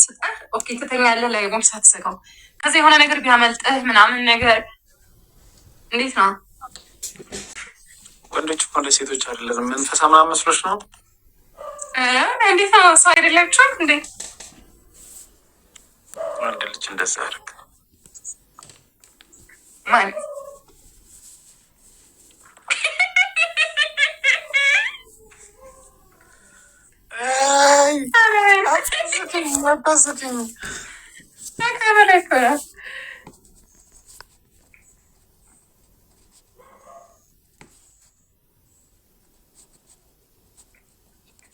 ስጠህ ኦኬ ትተኛለህ፣ ላይ ቦም ሳትዘጋው ከዛ የሆነ ነገር ቢያመልጥህ ምናምን ነገር እንዴት ነው? ወንዶች እኮ እንደ ሴቶች አይደለም። መንፈሳ ምናምን መስሎች ነው። እንዴት ነው? ሰው አይደላችሁም እንዴ? ወንድ ልጅ እንደዛ ያደርግ ማለት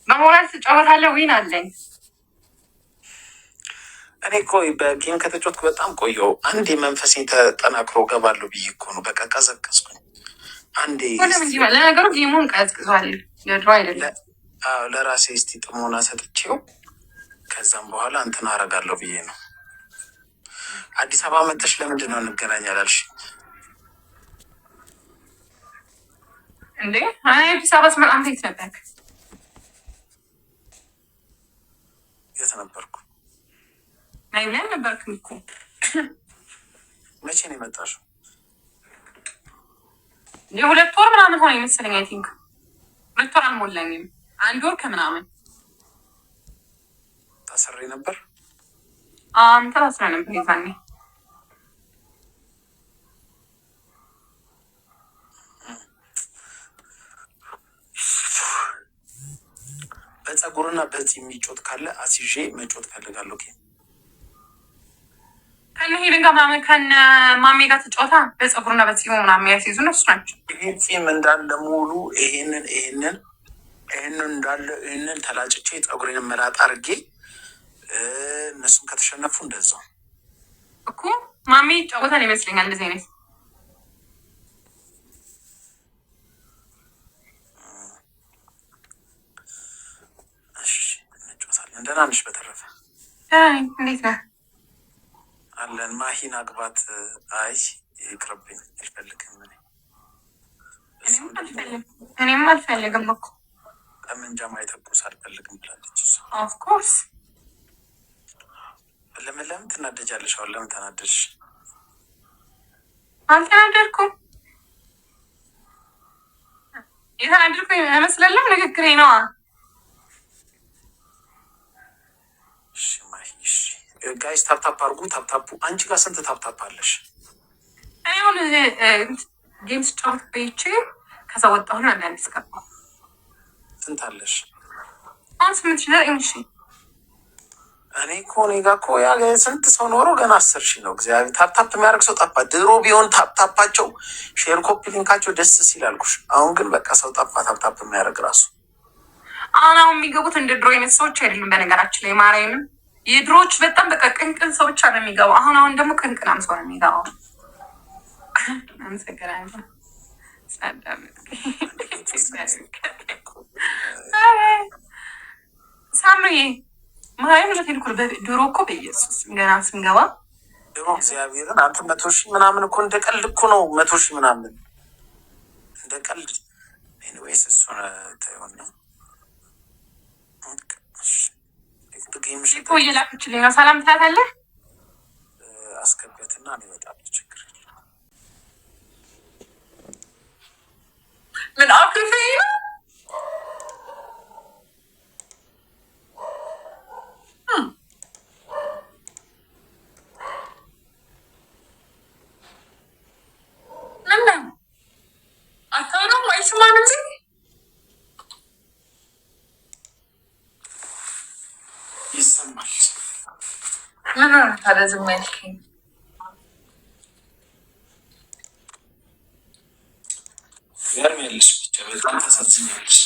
በሞራል ትጫወታለህ? ዊን አለኝ። እኔ እኮ በጌም ከተጫወትኩ በጣም ቆየው። አንዴ መንፈሴ ተጠናክሮ ገባለሁ ብዬ እኮ ነው። በቃ ቀዘቀዝኩኝ አንዴ። ለነገሩ ጌሙን ቀዝቅዟል፣ የድሮ አይደለም። ለራሴ እስቲ ጥሞና ሰጥቼው ከዛም በኋላ እንትን አረጋለሁ ብዬ ነው። አዲስ አበባ መጥተሽ ለምንድን ነው እንገናኛለን አልሽ እንዴ? አዲስ አበባ ስመጣ አንተ የት ነበርክ? የት ነበርኩ? ናይ ብለን ነበርክ እኮ። መቼ ነው የመጣሽው? የሁለት ወር ምናምን ሆነ ይመስለኝ። አይ ቲንክ 2 ወር አልሞላኝም። 1 ወር ከምናምን ታስሬ ነበር። አንተ ታስረ ነበር የዛኔ። በፀጉርና በዚህ የሚጮት ካለ አሲዤ መጮት ፈልጋለሁ። ከነ ሄድን ጋር ምናምን ከነ ማሜ ጋር ተጫወታ በፀጉርና በፂሙ ምናምን የሚያስይዙ እነሱ ናቸው። ይሄ ፂም እንዳለ ሙሉ ይሄንን እንዳለ ይሄንን ተላጭቼ ፀጉሬን መላጣ አድርጌ እነሱን ከተሸነፉ እንደዛው እኮ ማሜ ይጫወታል ይመስለኛል እንደዚህ አይነት። እሺ እንጫወታለን። ደህና ነሽ? በተረፈ እንዴት ነህ? አለን። ማሂን አግባት። አይ ይቅርብኝ፣ አልፈልግም። እኔም አልፈልግም እኮ ጠመንጃ ማይተኩስ አልፈልግም ብላለች። ኦፍኮርስ። ለምን ትናደጃለሽ? አሁን ለምን ተናደድሽ? አልተናደድኩም። የተናደድኩ ይመስላለሁ። ንግግሬ ነዋ። ጋይስ ታፕታፕ አድርጉ። ታፕታፑ አንቺ ጋር ስንት ታፕታፕ አለሽ? አሁን ጌም ስጫወት በይቼ ከዛ ወጣሁና አንዳንድ ስገባ። ስንት አለሽ? አሁን 8,000። እኔ እኮ እኔ ጋር እኮ ያ ስንት ሰው ኖሮ ገና 10,000 ነው። እግዚአብሔር ታፕታፕ የሚያደርግ ሰው ጠፋ። ድሮ ቢሆን ታፕታፓቸው ሼር ኮፒ ሊንካቸው ደስ ሲል አልኩሽ። አሁን ግን በቃ ሰው ጠፋ ታፕታፕ የሚያደርግ ራሱ። አሁን የሚገቡት እንደ ድሮ አይነት ሰዎች አይደሉም። በነገራችን ላይ ማርያምን የድሮዎች በጣም በቃ ቅንቅን ሰው ብቻ ነው የሚገባው። አሁን ደግሞ ቅንቅናም ሰው ነው የሚገባው። አመሰግናለሁ። ሳምሪ ማርያም ለቴልኩል ድሮ እኮ በኢየሱስ ገና ስንገባ ድሮ እግዚአብሔርን አንተ 100,000 ምናምን እኮ እንደ ቀልድ እኮ ነው። 100,000 ምናምን እንደ ቀልድ። ኤኒዌይስ እሱን ተይውና እኮ እየላክችልኝ ነው። ሰላም ትላታለህ? አስገቢያትና እኔ እወጣለሁ። ችግር ምን አክፍይ ነው? አታውራም? አይሰማንም ዜ ይሰማል። ምን ታዲያ ዝም ያልከኝ? ያርሚያለሽ ብቻ በጣም ታሳዝኛለሽ።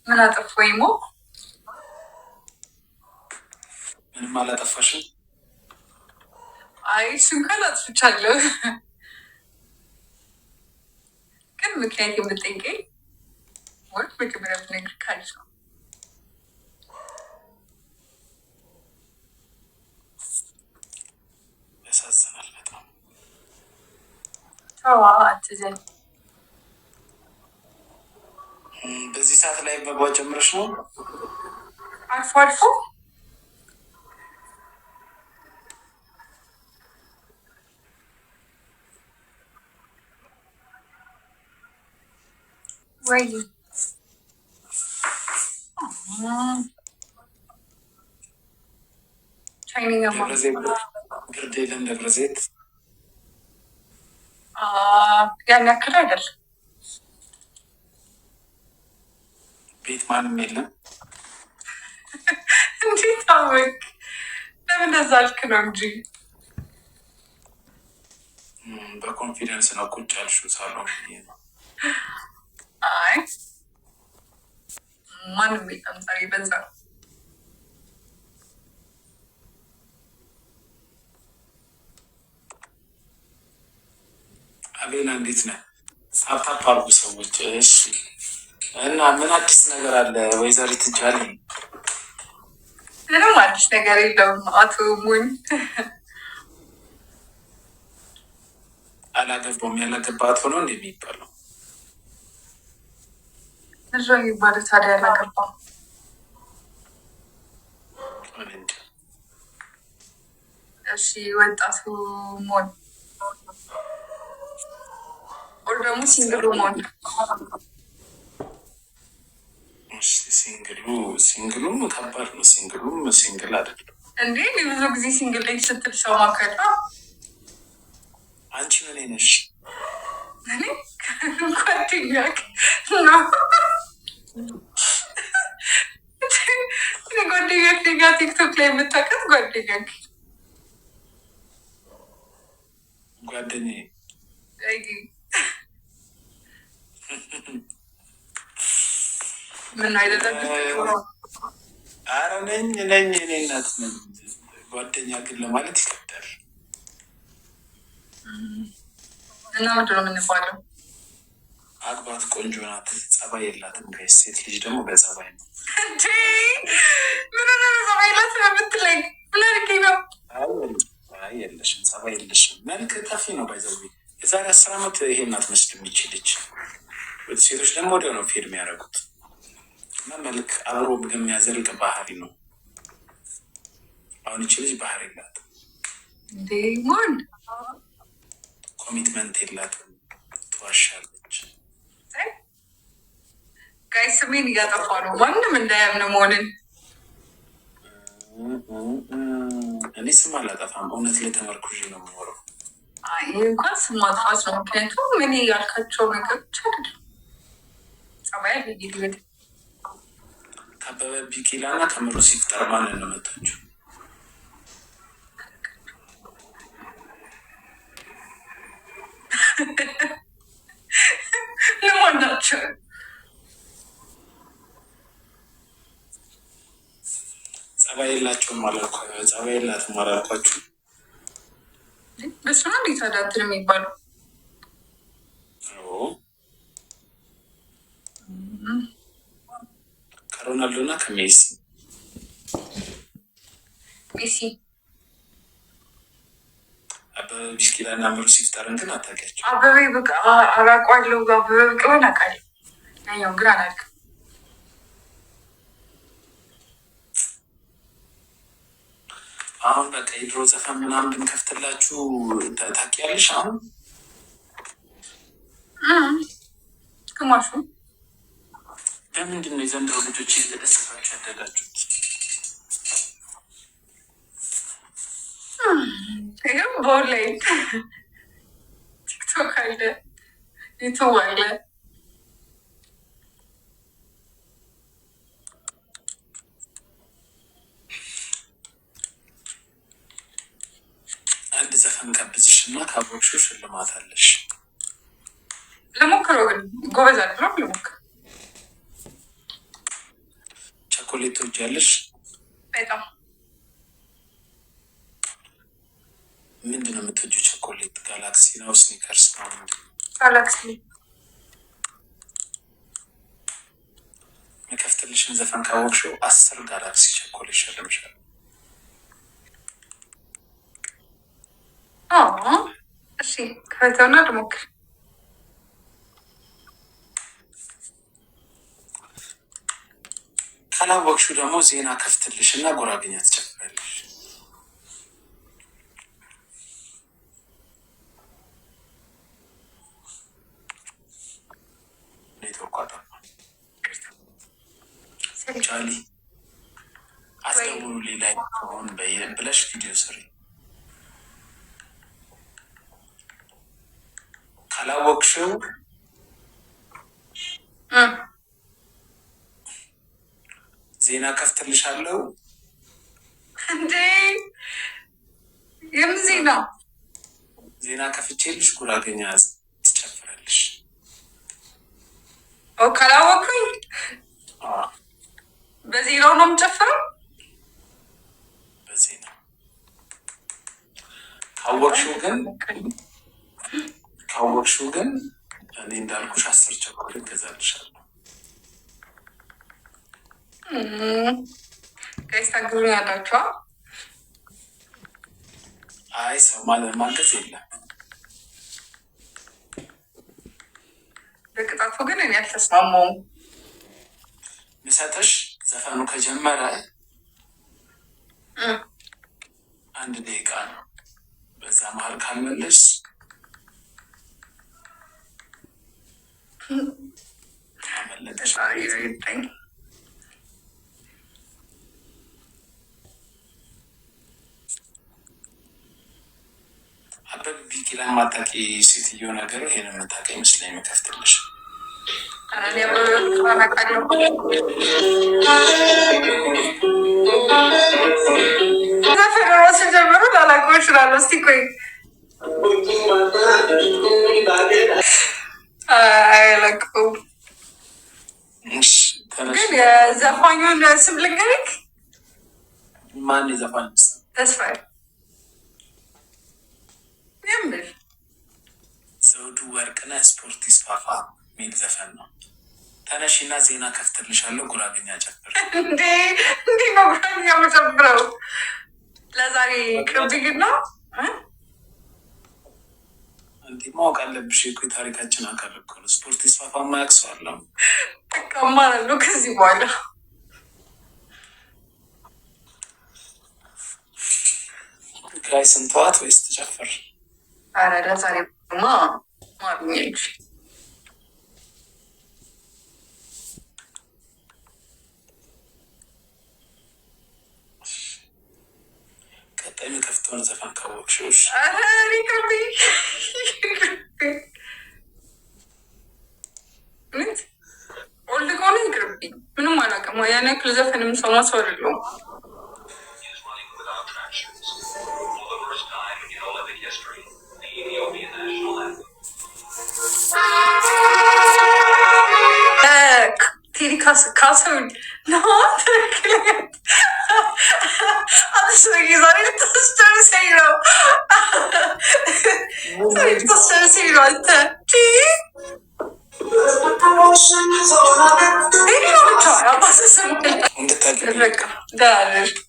ምን አጠፋሁ? ይሞ ምንም አላጠፋሽም። አይ እሱን ካል አጥፍቻለሁ፣ ግን ምክንያት የምጠይቀኝ ወይ መጀመሪያ ነገር ካልሽ ነው። ያሳዝናል በጣም። ተዋ አትዘን። በዚህ ሰዓት ላይ መግባት ጀምረሽ ነው? አልፎ አልፎ ወይ ቻይኒኛ ብርድ የለም ደብረ ዘይት ያን ያክል አይደለም። ቤት ማንም የለም። እንዴት አወቅ? ለምን እንደዛ አልክ ነው እንጂ በኮንፊደንስ ነው ቁጭ ያልሽው ሳሎን ነው። አይ ማንም የለም ዛሬ በዛ። አቤላ እንዴት ነህ? ሳብታፕ አርጉ ሰዎች። እሺ እና ምን አዲስ ነገር አለ ወይዘሪት ጃሊ? ምንም አዲስ ነገር የለውም አቶ ሙኝ። አላገባውም ያላገባት ሆኖ እንደሚባለው እዛ የሚባል ታዲያ ያላገባ እሺ ወጣቱ ሞን ኦር ደግሞ ሲንግሉ ሞን ሲንግሉም ከባድ ነው። ሲንግሉም ሲንግል አይደለም እንዴ? ብዙ ጊዜ ሲንግል ላይ ስትል ሰው ማከዳ። አንቺ ምን ነሽ? እኔ ጓደኛክ ነው ጓደኛክ ጋ ቲክቶክ ላይ የምታውቃት ጓደኛክ ጓደኛዬ ምን አይደለም? ኧረ ነኝ እኔ እናት ነኝ። ጓደኛ ግን ለማለት ይከብዳል። እና ምንድን ነው የምንባለው? አግባት፣ ቆንጆ ናት፣ ጸባይ የላትም። ጋይስ ሴት ልጅ ደግሞ በጸባይ ነው እንጂ ምን ጸባይ የላትም የምትለኝ ምን አድርጌ ነው? አይ የለሽም፣ ጸባይ የለሽም። መልክ ጠፊ ነው። ባይዘዊ የዛሬ 10 ዓመት ይሄን አትመስል የሚችልች ሴቶች ደግሞ ወዲያው ነው ፌድ የሚያደርጉት። እና መልክ አብሮ የሚያዘልቅ ባህሪ ነው። አሁን ይቺ ልጅ ባህሪ የላትም፣ ማን ኮሚትመንት የላትም፣ ትዋሻለች። ጋይ ስሜን እያጠፋ ነው። ማንም እንዳያምን መሆንን እኔ ስም አላጠፋም። እውነት ላይ ተመርኩዤ ነው የምኖረው። ይህ እንኳን ስም ማጥፋት ነው። ምክንያቱም ምን ያልካቸው ነገሮች አይደለም። ጸባይ ልይልት ከአበበ ቢቂላ እና ከምሩ ሲፍጠር ማንን ነው መታችሁ? ለማን ናቸው? ጸባይ የላቸውም አላልኳ? ጸባይ የላትም አላልኳችሁ? በስመ አብ እንዴት አዳትን የሚባለው ከሮናልዶ እና ከሜሲ ሜሲ አበበ ቢቂላ እና ምሩ ሲፍጠርን ግን አታውቂያቸው? አበበ በቃ አራቋለሁ። አበበ ቢቂላን አውቃለሁ፣ ያኛው ግን አላውቅም። አሁን በቃ የድሮ ዘፈን ምናምን ብንከፍትላችሁ ታውቂያለሽ? አሁን ግማሹ ለምንድን ነው የዘንድሮ ልጆች የተደሰታችሁ ያደጋችሁት? ይህም በኦንላይን ቲክቶክ አለ፣ ዩቱብ አለ። አንድ ዘፈን ቀብዝሽ እና ካቦክሹ ሽልማት አለሽ። ልሞክረው ግን ጎበዝ አይደለም። ልሞክር። ቸኮሌት ትወጃለሽ? በጣም። ምንድን ነው የምትወጂው ቸኮሌት? ጋላክሲ ነው ስኒከርስ ነው? ጋላክሲ። የከፍትልሽን ዘፈን ካወቅሽው 10 ጋላክሲ ቸኮሌት ሸልምሻል። እሺ ክፈተውና ልሞክር። ካላወቅሽው ደግሞ ዜና ከፍትልሽ እና ጉራጌኛ ትጨፍራለሽ። ኔትወርክ ሌላ ሆን ብለሽ ቪዲዮ ስሪ። ካላወቅሽው ዜና ከፍትልሻለሁ። እንዴ የምን ዜና? ዜና ከፍቼልሽ ጉራገኛ ትጨፍራለሽ። ካላወቅኝ በዜናው ነው የምጨፍረው። በዜና ካወቅሽው ግን እኔ እንዳልኩሽ 10 ቸኮሌት እገዛልሻለሁ። ጋይስ ታግዙኝ ያላችኋ? አይ ሰው ማገዝ የለም። በቅጣቱ ግን እኔ አልተስማማውም። ምሰጥሽ ዘፈኑ ከጀመረ 1 ደቂቃ ነው። በዛ መሀል ካልመለሽ አመለጠሽ። አበብ ቢቂላ ማታቂ ሴትዮ ነገሩ ይሄን የምታውቂ ይመስለኝ የምከፍትልሽ። ዘፈን ራሱ ጀምሮ ላላውቀው እችላለሁ። እስኪ ቆይ አይለቀውም ግን የዘፋኙን ስም ልንገርህ። ማን የዘፋኝ ስም? ተስፋዬ የምር ዘውዱ ወርቅነህ ስፖርት ይስፋፋ የሚል ዘፈን ነው። ተነሽና ዜና ከፍትልሻለሁ። ጉራገኛ ጨፍር። እንዴ ነው ጉራገኛ መጨፍረው? ለዛሬ ቅብግና እንዴ ማወቅ አለብሽ እኮ የታሪካችን አካል እኮ ነው። ስፖርት ይስፋፋ ማያውቅ ሰው አለ? እቀማለሁ ከዚህ በኋላ። ጋይስን ተዋት ወይስ ትጨፍር? አረ ለዛሬ ማግኘ ቀጣይ የሚከፍተውን ዘፈን ካወቅሽው ኦልድ ከሆነ ይቅርብኝ። ምንም አላውቅም። ያን ያክል ዘፈን የምሰማ ሰው አይደለሁም። ቴዲ ካሳሁን ዛሬ ልታስጨርሰኝ ነው። ልታስጨርሰኝ ነው አንተ።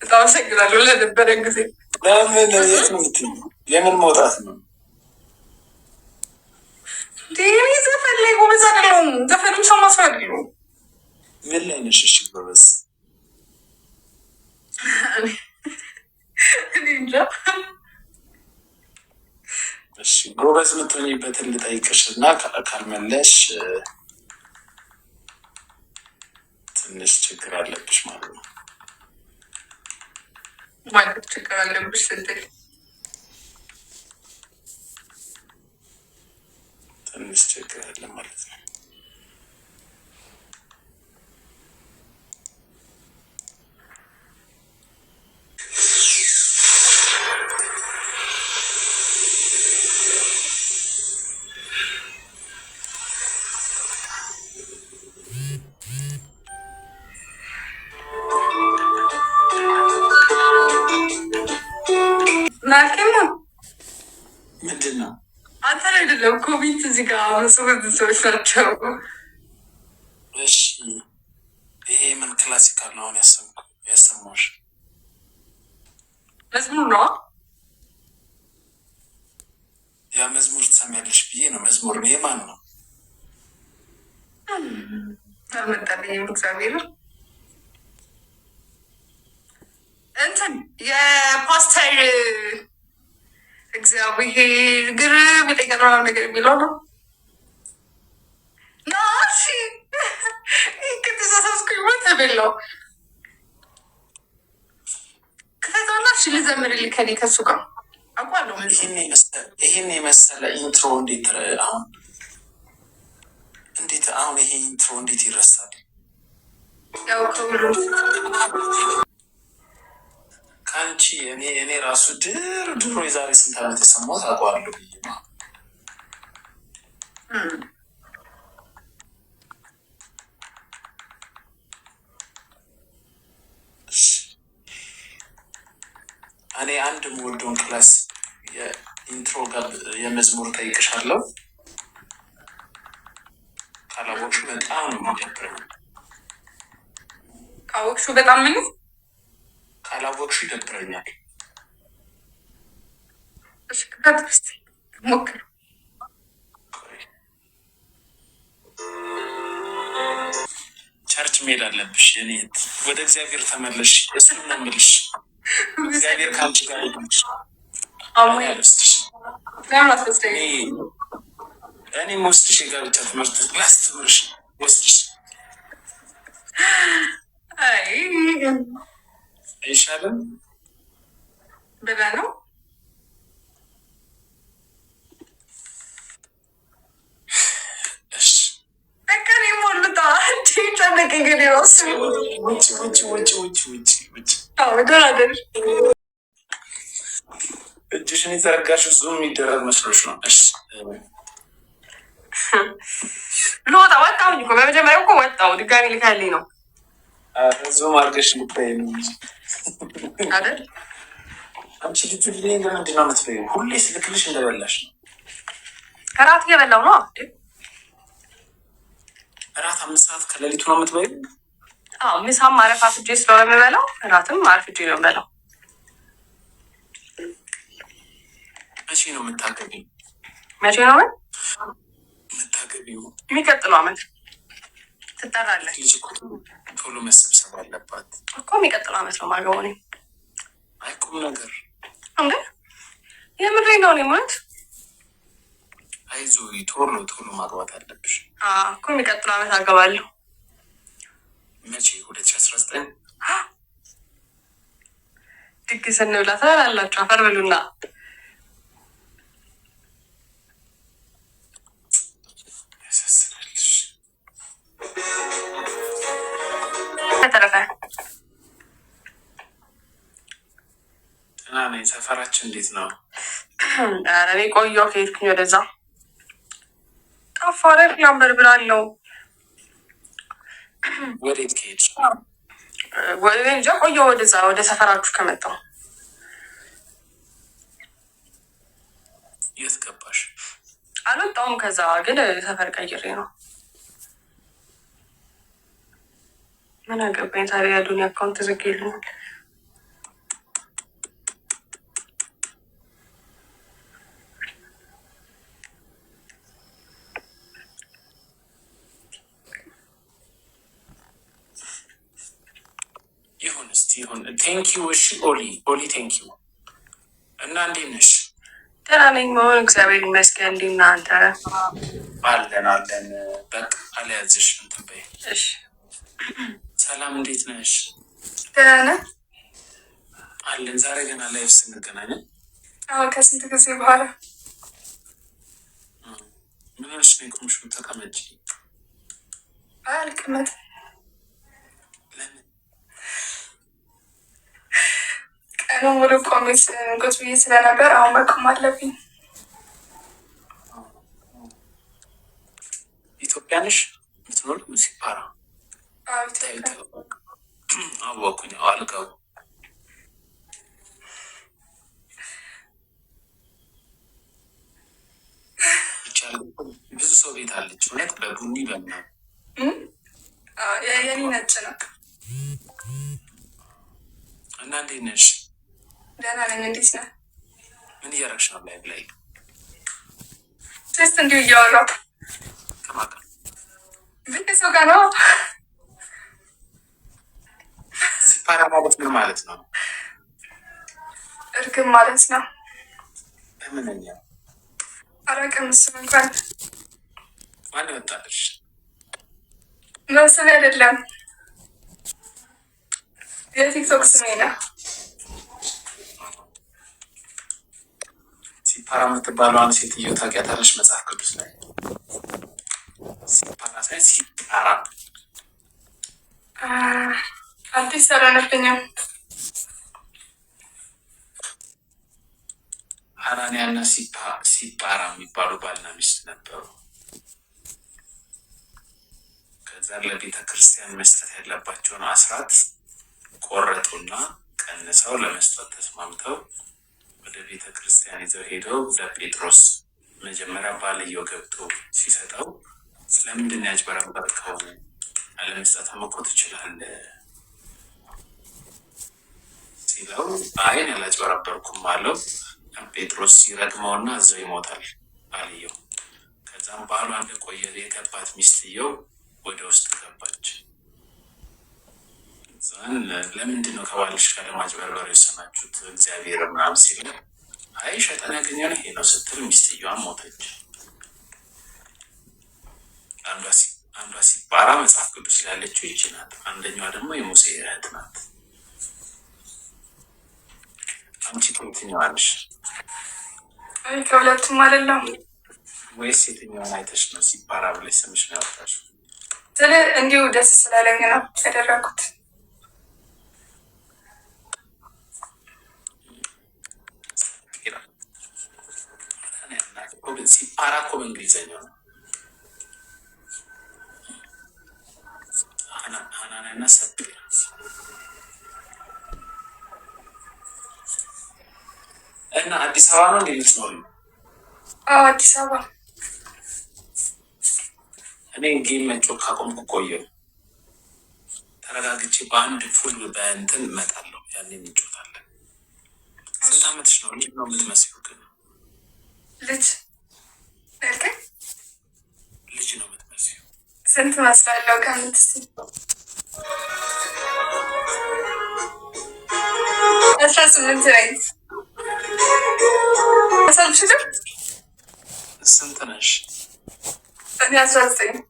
በጣም አመሰግናለሁ ለነበረን ጊዜ። የምን መውጣት ነው? ዘፈን ላይ ጎበዝ አይደለሁም። ዘፈንም ሰው ማስራ አይደለሁም። ምን ላይ ነሽ? እሺ ጎበዝ። እሺ ጎበዝ የምትሆኝበትን ልጠይቅሽ እና ካልመለሽ ትንሽ ችግር አለብሽ ማለት ነው። ማለት ችግር አለብሽ ስትል ትንሽ ችግር አለ ማለት ነው። ምንድን ነው? አንተ አይደለም ኮሚት እዚህ ጋር መጽሁፍ ሰዎች ናቸው። እሺ ይሄ ምን ክላሲካል ነው አሁን ያሰማሽ? መዝሙር ነው። ያ መዝሙር ትሰሚያለሽ ብዬ ነው። መዝሙር ነው የማን ነው? አልመጣልኝም። እግዚአብሔር እንትን የፓስተር እግዚአብሔር ግር ብጠቀራ ነገር የሚለው ነው። ናሺ ከተሳሳስኩኝ ተበላው። ልዘምርልህ ከኔ ከሱ ጋር አውቃለሁ። ይህን የመሰለ ኢንትሮ እንዴት አሁን ይሄ ኢንትሮ እንዴት ይረሳል? ያው ከሁሉ ከአንቺ እኔ ራሱ ድሮ የዛሬ ስንት ዓመት የሰማሁት አውቀዋለሁ ብዬ ነው። እኔ አንድ የምወደውን ክላስ የኢንትሮ ጋር የመዝሙር ጠይቅሻለሁ። ካላወቅሹ በጣም ነው የሚደብረኝ። ካወቅሹ በጣም ምን ካላወቅሹ ይደብረኛል። እሺ ሞክር። ቸርች መሄድ አለብሽ የኔ እህት። ወደ እግዚአብሔር ተመለሽ። እሱን ነው የምልሽ። እግዚአብሔር ከአንቺ ጋር ይሁንሽ። ያልወስድሽ እኔም ወስድሽ የጋብቻ ትምህርት ላስተምርሽ ወስድሽ አይሻልም? ብለህ ነው እጅሽን የተረጋሽው ዙም የሚደረግ መስሎሽ ነው? ልወጣ ወጣሁኝ እኮ በመጀመሪያው እኮ ወጣሁ። ድጋሚ ልካልኝ ነው። ዙም አድርገሽ ልታይ ነው አይደል? አንቺ ልጁ ለምንድን ነው የምትበይው? ሁሌ ስልክልሽ እንደበላሽ ነው። እራት እየበላሁ ነው። እራት 5 ሰዓት ከሌሊቱ ነው የምትበይው? አዎ፣ ምሳም አረፋፍጄ ስለሆነ የምበላው እራትም አርፍጄ ነው የምበላው። መቼ ነው የምታገቢው? መቼ ነው የምታገቢው? የሚቀጥለው ዓመት ትጠራለች። ልጅ እኮ ቶሎ መሰብሰብ አለባት እኮ። የሚቀጥለው ዓመት ነው የማገባው እኔ። አይ ቁም ነገር እንዴ! የምሬን ነው። እኔ ማለት አይዞህ፣ ቶሎ ማግባት አለብሽ እኮ። የሚቀጥለው ዓመት አገባለሁ። መቼ? 2019 ድግስ እንብላ ትላላችሁ። አፈር ብሉና ተረፈ። ደህና ነኝ። ሰፈራችን እንዴት ነው? ኧረ እኔ ቆየሁ ከሄድኩኝ ወደዛ። ጠፋ አይደል? ላምበር ብላለው። ወዴት ከሄድሽ? እንጃ ቆየሁ። ወደዛ ወደ ሰፈራችሁ ከመጣሁ። የት ገባሽ? አልወጣሁም። ከዛ ግን ሰፈር ቀይሬ ነው። ምን አገባኝ ታዲያ? ዱኒያ አካውንት ተዘግቶልኛል። ይሁን እስቲ ይሁን። ቴንኪው። እሺ ኦሊ ቴንኪው። እና እንዴት ነሽ? ደህና ነኝ መሆን እግዚአብሔር ይመስገን። እንዴት ነህ አንተ? አለን። በቃ አልያዝሽ እንትን በይ። እሺ ሰላም፣ እንዴት ነሽ? ደህና ነህ? አለን። ዛሬ ገና ላይፍ ስንገናኝ ከስንት ጊዜ በኋላ። ምን ሆነሽ ነው የቆምሽው? ተቀመጪ። አልቀመጥም። ለምን? ቀኑን ሙሉ ቆሜ ቁጭ ብዬ ስለነበር አሁን መቆም አለብኝ። ኢትዮጵያ ነሽ የምትኖር? ሲፓራ አወኩኝ። አልጋው ብዙ ሰው ቤት አለች። እውነት በቡኒ በምናምን የኔ ነጭ ነው። እና እንዴት ነሽ? ደህና ነኝ። እንዴት ነህ? ምን እያደረግሽ ነው? ላይ ጀስት እንዲሁ እያወራሁ። ከማን ጋር? ቤተሰብ ጋር ነው። ሲፓራ ማለት ምን ማለት ነው? እርግብ ማለት ነው። ምንኛ? አላውቅም። እሱን እንኳን ማን ይወጣልሽ? ስሜ አይደለም፣ የቲክቶክ ስሜ ነው። ሲፓራ የምትባለዋን ሴትዮ ታውቂያታለሽ? መጽሐፍ ቅዱስ ላይ ሲፓራ ሳይሆን ሲፓራ አዲስ አላነብኝም። ሐናንያ እና ሲፓራ የሚባሉ ባልና ሚስት ነበሩ። ከዛ ለቤተ ክርስቲያን መስጠት ያለባቸውን አስራት ቆረጡና ቀንሰው ለመስጠት ተስማምተው ወደ ቤተ ክርስቲያን ይዘው ሄደው ለጴጥሮስ መጀመሪያ ባልየው ገብቶ ሲሰጠው ስለምንድን ያጭበረበርከው? አለመስጠትም እኮ ትችላለህ ሲለው አይን ያላጭበረበርኩም አለው። ጴጥሮስ ሲረግመውና እዛው ይሞታል ባልየው። ከዛም ባሏ እንደቆየ የገባት ሚስትየው ወደ ውስጥ ገባች። ለምንድን ነው ከባልሽ ጋር ለማጭበርበር የወሰናችሁት? እግዚአብሔር ምናምን ሲል አይ ሸጠን ያገኘነው ይሄ ነው ስትል ሚስትየዋ ሞተች። አንዷ ሲፓራ መጽሐፍ ቅዱስ ላይ ያለችው ይቺ ናት። አንደኛዋ ደግሞ የሙሴ እህት ናት። አንቺ ከየትኛዋ ነሽ? ከሁለቱም አይደለም። ወይስ የትኛውን አይተሽ ነው ሲፓራ ብለሽ ስምሽ ነው ያወጣሽው? ስለ እንዲሁ ደስ ስላለኝ ነው ያደረኩት። ሲፓራ እኮ በእንግሊዝኛው ነው። ሐናንያ እና ሰጲራ እና አዲስ አበባ ነው እንዴ የምትኖሪው? አዎ አዲስ አበባ። እኔ ጌም መጮህ ካቆምኩ ቆየሁ። ተረጋግቼ በአንድ ፉል በእንትን እመጣለሁ። ያኔ እንጮታለን። ስንት ዓመትሽ ነው? ልጅ ነው የምትመስለው ግን ልጅ ልጅ ነው የምትመስለው። ስንት መስላለሁ? ከምትስ 18 ላይ አሳልሽልም። ስንት ነሽ? እኔ 19።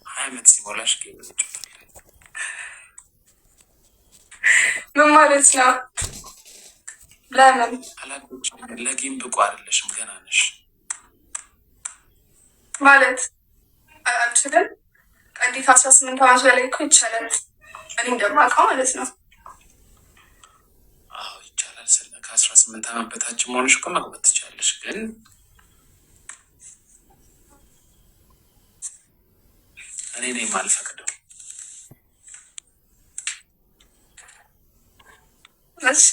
20 ዓመት ሲሞላሽ ጌም እንጮታለን። ምን ማለት ነው? ለምን? ለጌም ብቁ አይደለሽም፣ ገና ነሽ ማለት አልችልም። እንዴት 18 ዓመት በላይ እኮ ይቻላል። እኔ እንደማውቀው ማለት ነው። አዎ ይቻላል። ከ18 ዓመት በታች መሆንሽ እኮ መግባት ትችላለሽ። ግን እኔ ነኝ የማልፈቅደው። እሺ